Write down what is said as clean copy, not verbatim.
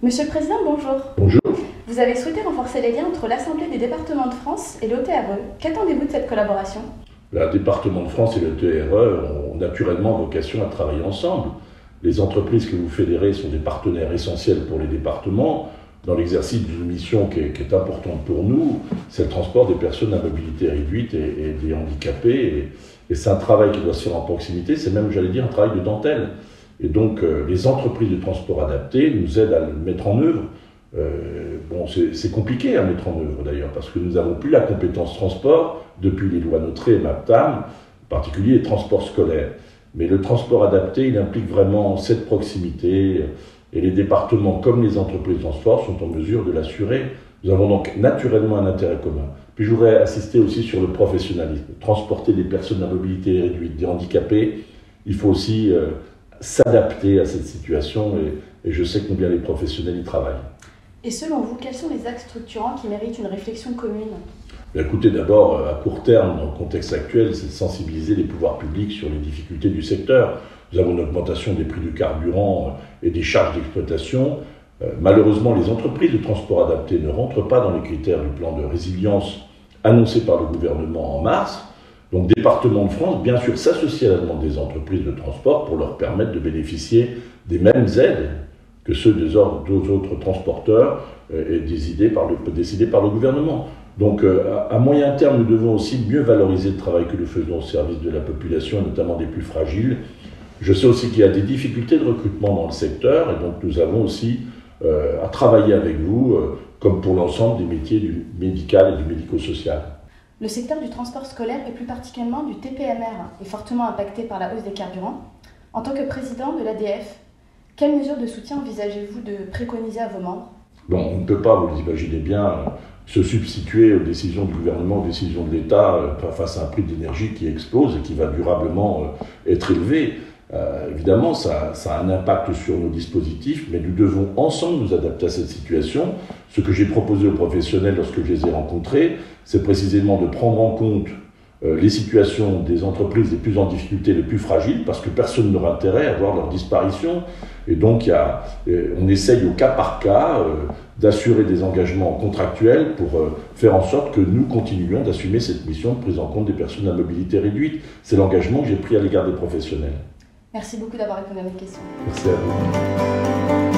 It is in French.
Monsieur le Président, bonjour. Bonjour. Vous avez souhaité renforcer les liens entre l'Assemblée des départements de France et l'OTRE. Qu'attendez-vous de cette collaboration? Le département de France et le TRE ont naturellement vocation à travailler ensemble. Les entreprises que vous fédérez sont des partenaires essentiels pour les départements dans l'exercice d'une mission qui est importante pour nous, c'est le transport des personnes à mobilité réduite et des handicapés. Et c'est un travail qui doit se faire en proximité, c'est même, j'allais dire, un travail de dentelle. Et donc, les entreprises de transport adapté nous aident à le mettre en œuvre. C'est compliqué à mettre en œuvre d'ailleurs, parce que nous n'avons plus la compétence transport depuis les lois NOTRe et MAPTAM, en particulier les transports scolaires. Mais le transport adapté, il implique vraiment cette proximité, et les départements comme les entreprises de transport sont en mesure de l'assurer. Nous avons donc naturellement un intérêt commun. Puis je voudrais insister aussi sur le professionnalisme. Transporter des personnes à mobilité réduite, des handicapés, il faut aussi s'adapter à cette situation, et je sais que combien les professionnels y travaillent. Et selon vous, quels sont les axes structurants qui méritent une réflexion commune? Écoutez, d'abord, à court terme, dans le contexte actuel, c'est de sensibiliser les pouvoirs publics sur les difficultés du secteur. Nous avons une augmentation des prix du carburant et des charges d'exploitation. Malheureusement, les entreprises de transport adapté ne rentrent pas dans les critères du plan de résilience annoncé par le gouvernement en mars. Donc, Département de France, bien sûr, s'associe à la demande des entreprises de transport pour leur permettre de bénéficier des mêmes aides que ceux des autres transporteurs et décidés par le gouvernement. Donc, à moyen terme, nous devons aussi mieux valoriser le travail que nous faisons au service de la population, et notamment des plus fragiles. Je sais aussi qu'il y a des difficultés de recrutement dans le secteur, et donc nous avons aussi à travailler avec vous, comme pour l'ensemble des métiers du médical et du médico-social. Le secteur du transport scolaire et plus particulièrement du TPMR est fortement impacté par la hausse des carburants. En tant que président de l'ADF, quelles mesures de soutien envisagez-vous de préconiser à vos membres? On ne peut pas, vous l'imaginez bien, se substituer aux décisions du gouvernement, aux décisions de l'État face à un prix de l'énergie qui explose et qui va durablement être élevé. Évidemment, ça a un impact sur nos dispositifs, mais nous devons ensemble nous adapter à cette situation. Ce que j'ai proposé aux professionnels lorsque je les ai rencontrés, c'est précisément de prendre en compte les situations des entreprises les plus en difficulté, les plus fragiles, parce que personne n'aura intérêt à voir leur disparition. Et donc, on essaye au cas par cas d'assurer des engagements contractuels pour faire en sorte que nous continuions d'assumer cette mission de prise en compte des personnes à mobilité réduite. C'est l'engagement que j'ai pris à l'égard des professionnels. Merci beaucoup d'avoir répondu à mes questions. Merci à vous.